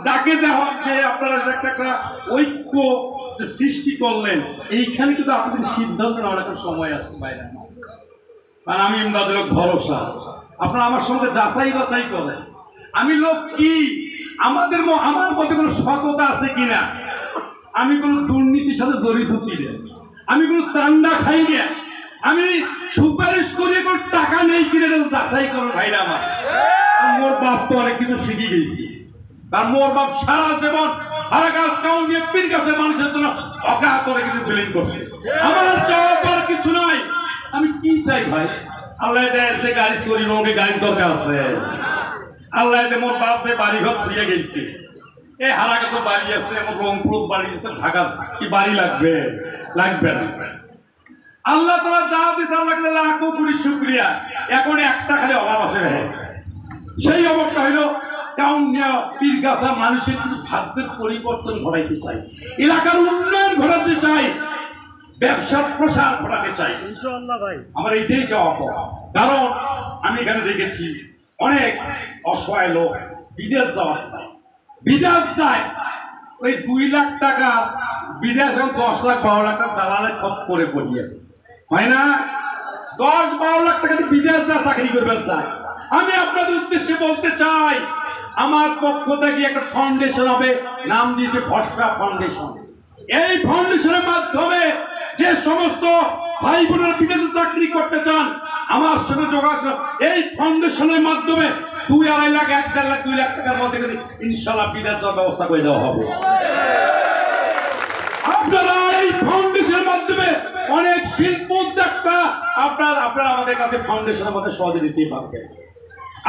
ডাকে যাওয়া যে আপনারা একটা ঐক্য সৃষ্টি করলেন, এইখানে কিন্তু আপনাদের সিদ্ধান্ত নেওয়ার একটা সময় আসছে বাইরে। কারণ আমি ইমদাদের ভরসা, আপনারা আমার সঙ্গে যাচাই বাছাই করেন আমি লোক কি, আমার মধ্যে কোনো সততা আছে কিনা, আমি কোনো দুর্নীতির সাথে জড়িত কিনা, আমি কোনো চান্দা খাই না, আমি সুপারিশ করিয়ে কোনো টাকা নেই কিনে যাচাই করো ভাইরা আমার। মোর বাপ তো অনেক কিছু শিখে গেছি, কারণ মোর বাপ সারা জীবন সারা গাছ কাউন দিয়ে পীর গাছের মানুষের জন্য অকাহ করে কিছু বিলীন করছে। আমার চাওয়ার কিছু নাই, আমি কি চাই ভাই? আল্লাহ এসে গাড়ি চুরি রঙে গাড়ির দরকার আছে, আল্লাহ মোর বাপ যে বাড়ি ঘর ছুঁয়ে গেছে, এই হারা গাছ বাড়ি আছে, আমার রংপুর বাড়ি আছে, ঢাকা কি বাড়ি লাগবে? লাগবে না। আল্লাহ তাআলা যা দিয়েছে আল্লাহকে লাখো কোটি শুকরিয়া। এখন একটা খালি অভাব আছে ভাই, সেই অভাবটা হইল কাউনিয়া পীরগাছা মানুষের কিছু ভাগ্যের পরিবর্তন ঘটাইতে চাই, এলাকার উন্নয়ন ঘটাতে চাই, ব্যবসার প্রসার ঘটাতে চাই। ইনশাআল্লাহ ভাই আমার এইটাই চাওয়া। কারণ আমি এখানে দেখেছি অনেক অসহায় লোক বিদেশ যাওয়ার চাই, বিদেশ যায় ওই 2 লাখ টাকা বিদেশ, 10 লাখ 12 লাখ টাকা দালালে খপ করে পড়িয়ে হয় না, 10-12 লাখ টাকা বিদেশ যা চাকরি করবেন চাই। আমি আপনাদের উদ্দেশ্যে বলতে চাই, আমার পক্ষ থেকে একটা ফাউন্ডেশন হবে, নাম দিয়েছে ভরসা ফাউন্ডেশন। এই ফাউন্ডেশনের মাধ্যমে যে সমস্ত ভাই বোনেরা বিদেশে চাকরি করতে চান আমার সাথে যোগাযোগ, এই ফাউন্ডেশনের মাধ্যমে 2-2.5 লাখ 1-1.5 লাখ 2 লাখ টাকার মধ্যে ইনশাআল্লাহ বিদেশ যাওয়ার ব্যবস্থা করে দেওয়া হবে। আপনারা এই ফাউন্ডেশনের মাধ্যমে অনেক শিল্প উদ্যোক্তা আপনারা আমাদের কাছে ফাউন্ডেশনের মধ্যে সহজে দিতে পারবেন।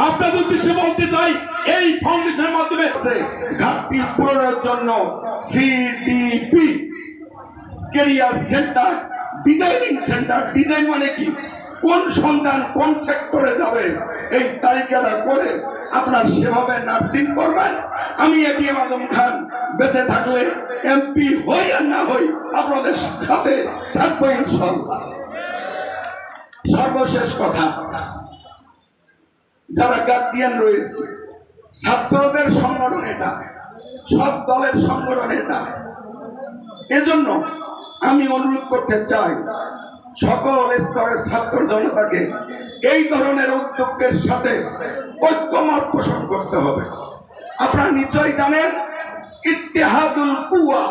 আপনাদের উদ্দেশ্যে বলতে চাই, এই ফাউন্ডেশনের মাধ্যমে ঘাটতি পূরণের জন্য CDP career centre, designing centre, design মানে কি, কোন সন্তান কোন সেক্টরে যাবে এই তালিকাটা করে আপনার সেভাবে নার্সিং করবেন। আমি এটিএম আজম খান বেঁচে থাকলে এমপি হই আর না হই আপনাদের সাথে থাকবো ইনশাআল্লাহ। সর্বশেষ কথা, যারা গার্জিয়ান রয়েছে, ছাত্রদের সংগঠন এটা, সব দলের সংগঠন এটা, এজন্য আমি অনুরোধ করতে চাই সকল স্তরের ছাত্র জনতাকে এই ধরনের উদ্যোগের সাথে ঐক্যমত পোষণ করতে হবে। আপনারা নিশ্চয়ই জানেন ইত্তেহাদুল কুওয়া,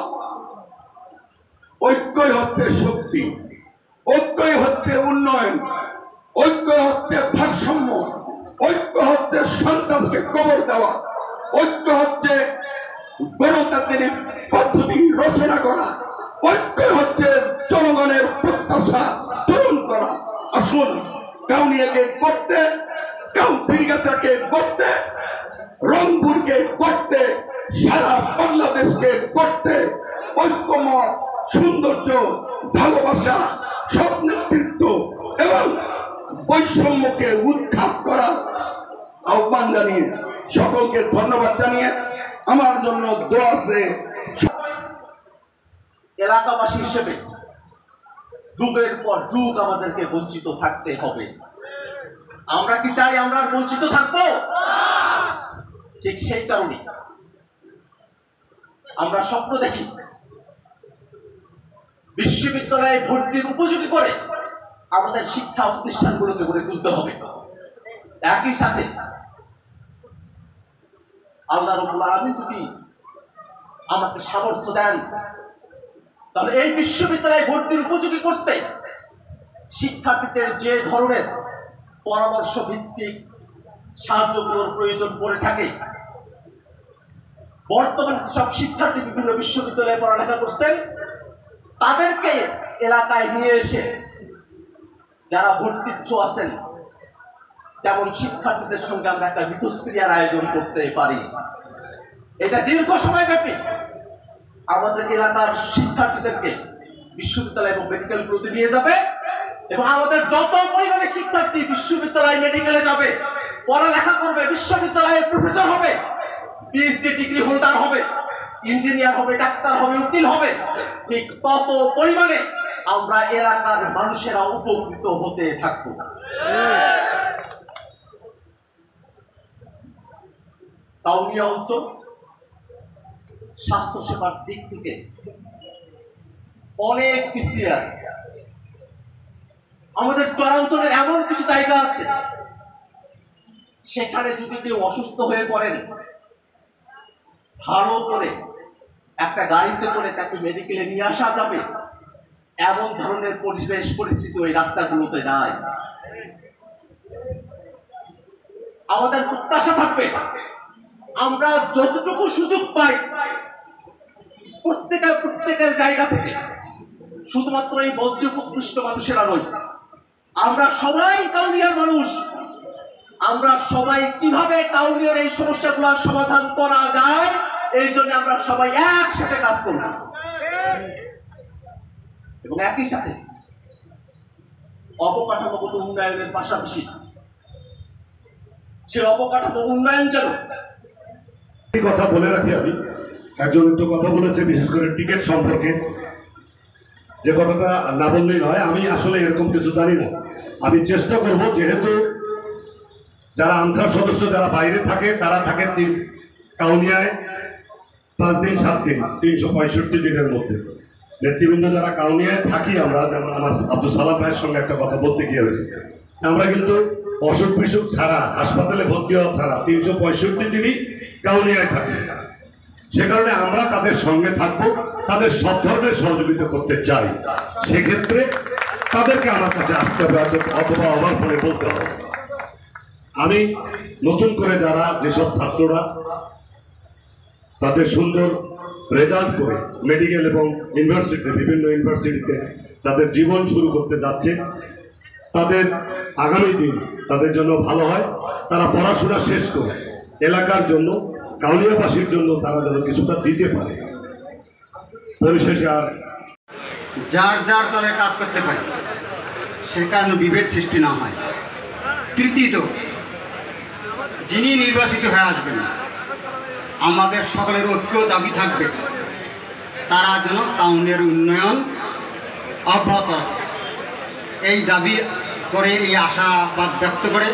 ঐক্যই হচ্ছে শক্তি, ঐক্যই হচ্ছে উন্নয়ন, ঐক্য হচ্ছে ভারসাম্য, ঐক্য হচ্ছে সন্ত্রাসকে কবর দেওয়া, ঐক্য হচ্ছে গণতান্ত্রিক পদ্ধতি রচনা করা, ঐক্য হচ্ছে জনগণের প্রত্যাশা পূরণ করা। আসুন কাউনিয়াকে করতে, পীরগাছাকে করতে, রংপুরকে করতে, সারা বাংলাদেশকে করতে ঐক্যমত, সৌন্দর্য, ভালোবাসা, সব নেতৃত্ব এবং বৈষম্যকে উৎখাত করার আহ্বান জানিয়ে সকলকে ধন্যবাদ জানিয়ে আমার জন্য দোয়া আছে। এলাকাবাসী হিসেবে যুগের পর যুগ আমাদেরকে বঞ্চিত থাকতে হবে। আমরা কি চাই আমরা বঞ্চিত থাকবো? ঠিক সেই কারণে আমরা স্বপ্ন দেখি বিশ্ববিদ্যালয়ে ভর্তির উপযোগী করে আমাদের শিক্ষা প্রতিষ্ঠানগুলোকে গড়ে তুলতে হবে। একই সাথে আল্লাহ রাব্বুল আলামিন যদি আমাকে সামর্থ্য দেন, তাহলে এই বিশ্ববিদ্যালয়ে ভর্তির উপযোগী করতে শিক্ষার্থীদের যে ধরনের পরামর্শ ভিত্তিক সাহায্যগুলোর প্রয়োজন পড়ে থাকে, বর্তমানে সব শিক্ষার্থী বিভিন্ন বিশ্ববিদ্যালয়ে পড়ালেখা করছেন, তাদেরকে এলাকায় নিয়ে এসে যারা ভর্তিচ্ছু আছেন তেমন শিক্ষার্থীদের সঙ্গে আমরা একটা মিথস্ক্রিয়ার আয়োজন করতে পারি। এটা দীর্ঘ সময় ব্যাপী আমাদের এলাকার শিক্ষার্থীদেরকে বিশ্ববিদ্যালয় এবং মেডিকেলগুলোতে নিয়ে যাবে এবং আমাদের যত পরিমাণে শিক্ষার্থী বিশ্ববিদ্যালয় মেডিকেলে যাবে, পড়ালেখা করবে, বিশ্ববিদ্যালয়ের প্রফেসর হবে, পিএইচডি ডিগ্রি হোল্ডার হবে, ইঞ্জিনিয়ার হবে, ডাক্তার হবে, উকিল হবে, ঠিক তত পরিমাণে আমরা এলাকার মানুষেরা উপকৃত হতে থাকবো। কাউনিয়া অঞ্চল স্বাস্থ্যসেবার দিক থেকে অনেক পিছিয়ে আছে। আমাদের চরাঞ্চলের এমন কিছু জায়গা আছে সেখানে যদি কেউ অসুস্থ হয়ে পড়েন, ভালো করে একটা গাড়িতে করে তাকে মেডিকেলে নিয়ে আসা যাবে এমন ধরনের পরিবেশ পরিস্থিতি ওই রাস্তাগুলোতে নাই। আমাদের প্রত্যাশা থাকবে আমরা যতটুকু সুযোগ পাই প্রত্যেকের জায়গা থেকে, শুধুমাত্র এই বজ্রপ্রকৃষ্ট মানুষেরা নয়, আমরা সবাই কাউনিয়ার মানুষ, আমরা সবাই কিভাবে কাউনিয়ার এই সমস্যাগুলোর সমাধান করা যায় এই জন্য আমরা সবাই একসাথে কাজ করব এবং একই সাথে অবকাঠামোগত উন্নয়নের পাশাপাশি সে অবকাঠামো উন্নয়ন যেন। এই কথা বলে রাখি, আমি একজন তো কথা বলেছে বিশেষ করে টিকিট সম্পর্কে, যে কথাটা না বললেই নয়। আমি আসলে এরকম কিছু জানি না। আমি চেষ্টা করব, যেহেতু যারা আনসার সদস্য যারা বাইরে থাকে তারা থাকে কাউনিয়ায় 5 দিন 7 দিন 365 দিনের মধ্যে। নেতৃবৃন্দ যারা কাউনিয়ায় থাকি আমরা, যেমন আমার আব্দুল সালাম ভাইয়ের সঙ্গে একটা কথা বলতে গিয়ে হয়েছে, আমরা কিন্তু অসুখ বিসুখ ছাড়া, হাসপাতালে ভর্তি হওয়া ছাড়া 365 দিনই কাউনিয়ায় থাকি। সে কারণে আমরা তাদের সঙ্গে থাকবো, তাদের সব ধরনের সহযোগিতা করতে চাই। সেক্ষেত্রে তাদেরকে আমার কাছে আসতে হবে অথবা আমার ফোনে বলতে হবে। আমি নতুন করে যারা যেসব ছাত্ররা তাদের সুন্দর রেজাল্ট করে মেডিকেল এবং ইউনিভার্সিটিতে, বিভিন্ন ইউনিভার্সিটিতে তাদের জীবন শুরু করতে যাচ্ছে, তাদের আগামী দিন তাদের জন্য ভালো হয়। তারা পড়াশোনা শেষ করে এলাকার জন্য, কাউনিয়াবাসীর জন্য তারা যেন কিছুটা দিতে পারে। পরিশেষে আর যার যার দলে কাজ করতে পারে, সেখানে বিভেদ সৃষ্টি না হয়। তৃতীয়ত, যিনি নির্বাচিত হয়ে আসবেন আমাদের সকলের ঐক্য দাবি থাকবে তারা যেন কাউনিয়ার উন্নয়ন অব্যাহত রাখে। এই দাবি করে, এই আশাবাদ ব্যক্ত করে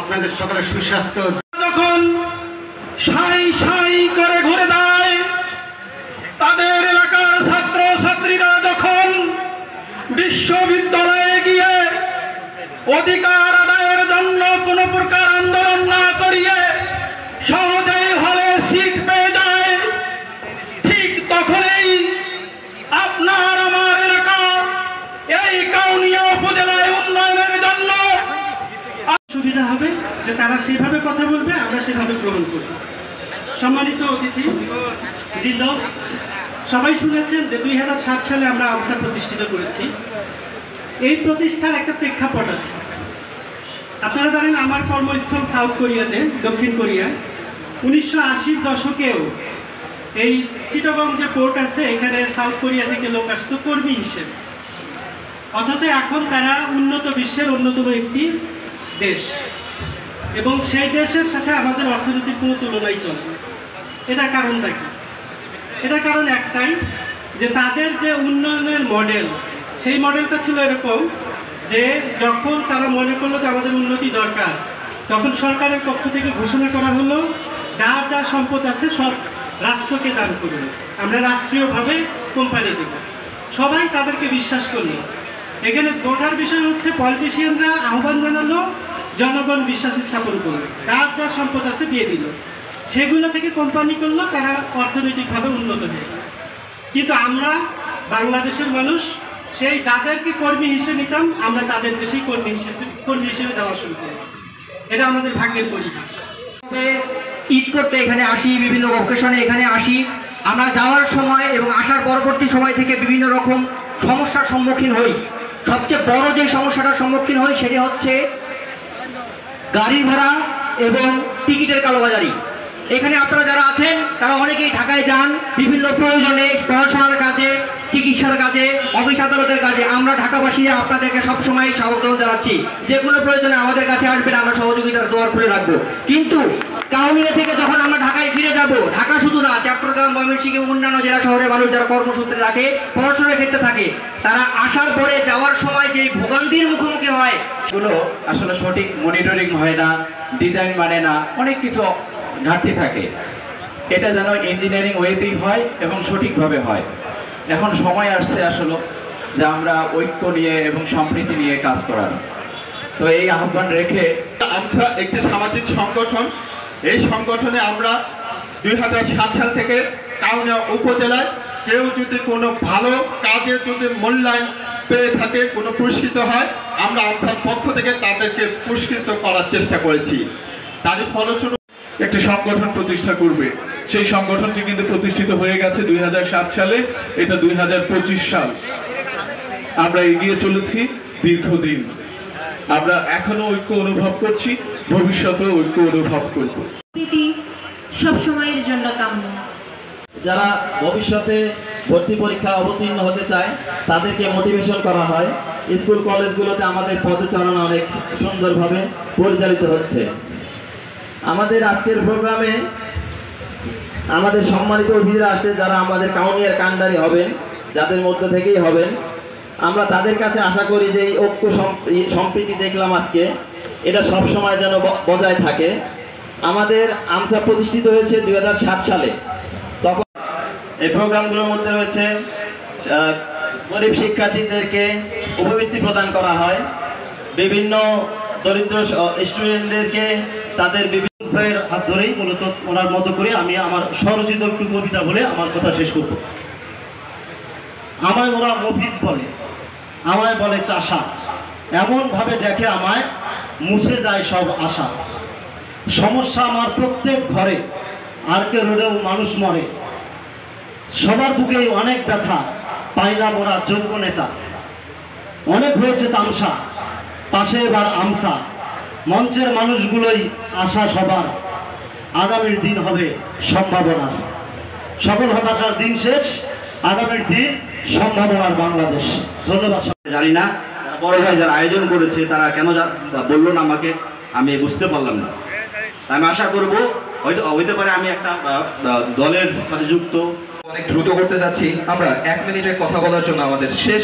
আপনাদের সকলের সুস্বাস্থ্য যখন সাই সাই করে ঘুরে দেয়, তাদের এলাকার ছাত্র ছাত্রীরা যখন বিশ্ববিদ্যালয়ে গিয়ে অধিকার আদায়ের জন্য কোনো প্রকার আন্দোলন না করিয়ে সহজেই হলে সিট পেয়ে যায়, ঠিক তখনই আপনার আমার এলাকা এই কাউনিয়া উপজেলায় উন্নয়নের জন্য সুবিধা হবে যে তারা সেভাবে কথা বলবে, আমরা সেভাবে গ্রহণ করব। সম্মানিত অতিথি বৃন্দ, সবাই শুনেছেন যে 2007 সালে আমরা আনসার প্রতিষ্ঠিত করেছি। এই প্রতিষ্ঠার একটা প্রেক্ষাপট আছে। আপনারা জানেন আমার কর্মস্থল সাউথ কোরিয়াতে, দক্ষিণ কোরিয়ায় 1980-র দশকেও এই চিটাগং যে পোর্ট আছে এখানে সাউথ কোরিয়া থেকে লোক আসতো কর্মী হিসেবে, অথচ এখন তারা উন্নত বিশ্বের অন্যতম একটি দেশ এবং সেই দেশের সাথে আমাদের অর্থনৈতিক কোনো তুলনাই চলে না। এটার কারণটা কি? এটার কারণ একটাই, যে তাদের যে উন্নয়নের মডেল, সেই মডেলটা ছিল এরকম যে যখন তারা মনে করলো যে আমাদের উন্নতি দরকার, তখন সরকারের পক্ষ থেকে ঘোষণা করা হলো যার যা সম্পদ আছে সব রাষ্ট্রকে দান করবে, আমরা রাষ্ট্রীয়ভাবে কোম্পানি দেব। সবাই তাদেরকে বিশ্বাস করলো। এখানে বোঝার বিষয় হচ্ছে পলিটিশিয়ানরা আহ্বান জানালো, জনগণ বিশ্বাস স্থাপন করলো, যার যা সম্পদ আছে দিয়ে দিল, সেগুলো থেকে কোম্পানি করলো, তারা অর্থনৈতিকভাবে উন্নত হয়ে গেল। কিন্তু আমরা বাংলাদেশের মানুষ সেই যাদেরকে কর্মী হিসেবে নিতাম, আমরা তাদের দেশেই কর্মী হিসেবে যাওয়া শুরু করি। এটা আমাদের ভাগ্যের পরিহাস। ঈদ করতে এখানে আসি, বিভিন্ন অকেশনে এখানে আসি। আমরা যাওয়ার সময় এবং আসার পরবর্তী সময় থেকে বিভিন্ন রকম সমস্যার সম্মুখীন হই। সবচেয়ে বড় যে সমস্যাটার সম্মুখীন হই সেটি হচ্ছে গাড়ি ভাড়া এবং টিকিটের কালোবাজারি। এখানে আপনারা যারা আছেন তারা অনেকেই ঢাকায় যান বিভিন্ন প্রয়োজনে, পড়াশোনার কাজে, চিকিৎসার কাজে, অফিস আদালতের কাজে। আমরা ঢাকাবাসীরা আপনাদেরকে সবসময় স্বাগত জানাচ্ছি। যে কোনো প্রয়োজনে আমাদের কাছে আসবেন, আমরা সহযোগিতার দুয়ার খুলে রাখবো। কিন্তু কাউনিয়া থেকে যখন আমরা ঢাকায় ফিরে যাব, ঢাকা শুধু না, চট্টগ্রাম, ময়মনসিংহ এবং অন্যান্য জেলা শহরের মানুষ যারা কর্মসূত্রে থাকে, পড়াশোনার ক্ষেত্রে থাকে, তারা আসার পরে যাওয়ার সময় যে ভোগান্তির মুখোমুখি হয়, গুলো আসলে সঠিক মনিটরিং হয় না, ডিজাইন মানে না, অনেক কিছু ঘাটতি থাকে। এটা যেন ইঞ্জিনিয়ারিং ওয়েতেই হয় এবং সঠিকভাবে হয়। এখন সময় আসছে আসলে যে আমরা ঐক্য নিয়ে এবং সম্প্রীতি নিয়ে কাজ করার। তো এই আহ্বান রেখে আমরা একটি সামাজিক সংগঠন, এই সংগঠনে আমরা 2007 সাল থেকে কাউনিয়া উপজেলায় কেউ যদি কোনো ভালো কাজে যদি মূল্যায়ন পেয়ে থাকে, কোনো পুরস্কৃত হয়, আমরা আমসার পক্ষ থেকে তাদেরকে পুরস্কৃত করার চেষ্টা করেছি। তারই ফলস্বরূপ একটি সংগঠন প্রতিষ্ঠা করবে। সেই সংগঠনটি কিন্তু প্রতিষ্ঠিত হয়ে গেছে 2007 সালে, এটা 2025 সাল। আমরা এগিয়ে চলেছি দীর্ঘদিন। আমরা এখনো ঐক্য অনুভব করছি, ভবিষ্যতেও ঐক্য অনুভব করব। প্রীতি সব সময়ের জন্য কাম্য। যারা ভবিষ্যতে ভর্তি পরীক্ষা অবতীর্ণ হতে চায় তাদেরকে মোটিভেশন করা হয়। স্কুল কলেজগুলোতে আমাদের পদচারণা অনেক সুন্দরভাবে পরিচালিত হচ্ছে। আমাদের আজকের প্রোগ্রামে আমাদের সম্মানিত অতিথিরা আসছে, যারা আমাদের কাউনিয়ার কান্ডারি হবেন, যাদের মধ্য থেকেই হবেন। আমরা তাদের কাছে আশা করি যে এই ঐক্য সম্প্রীতি দেখলাম আজকে, এটা সব সময় যেন বজায় থাকে। আমাদের আমসা প্রতিষ্ঠিত হয়েছে 2007 সালে। তখন এই প্রোগ্রামগুলোর মধ্যে রয়েছে গরিব শিক্ষার্থীদেরকে উপবৃত্তি প্রদান করা হয়, বিভিন্ন দরিদ্র স্টুডেন্টদেরকে তাদের বিভিন্ন হাত ধরেই মূলত ওনার মতো করে আমি আমার স্বরচিত একটু কবিতা বলে আমার কথা শেষ করব। আমায় ওরা মফিজ বলে, আমায় বলে চাষা, এমনভাবে দেখে আমায় মুছে যায় সব আশা। সমস্যা আমার প্রত্যেক ঘরে, আর কে রোডেও মানুষ মরে। সবার বুকেই অনেক ব্যথা, পাইলাম ওরা যোগ্য নেতা। অনেক হয়েছে তামসা, পাশে এবার আমসা। মঞ্চের মানুষগুলোই আশা সবার, আগামীর দিন হবে সম্ভাবনার। সকল হতাশার দিন শেষ, আগামীর দিন সম্ভাবনার বাংলাদেশ। ধন্যবাদ। জানি না বড় ভাই যারা আয়োজন করেছে তারা কেন বললো না আমাকে, আমি বুঝতে পারলাম না। আমি আশা করব হইতে পারে আমি একটা দলের সাথে যুক্ত। অনেক দ্রুত করতে যাচ্ছি আমরা। 1 মিনিটের কথা বলার জন্য আমাদের শেষ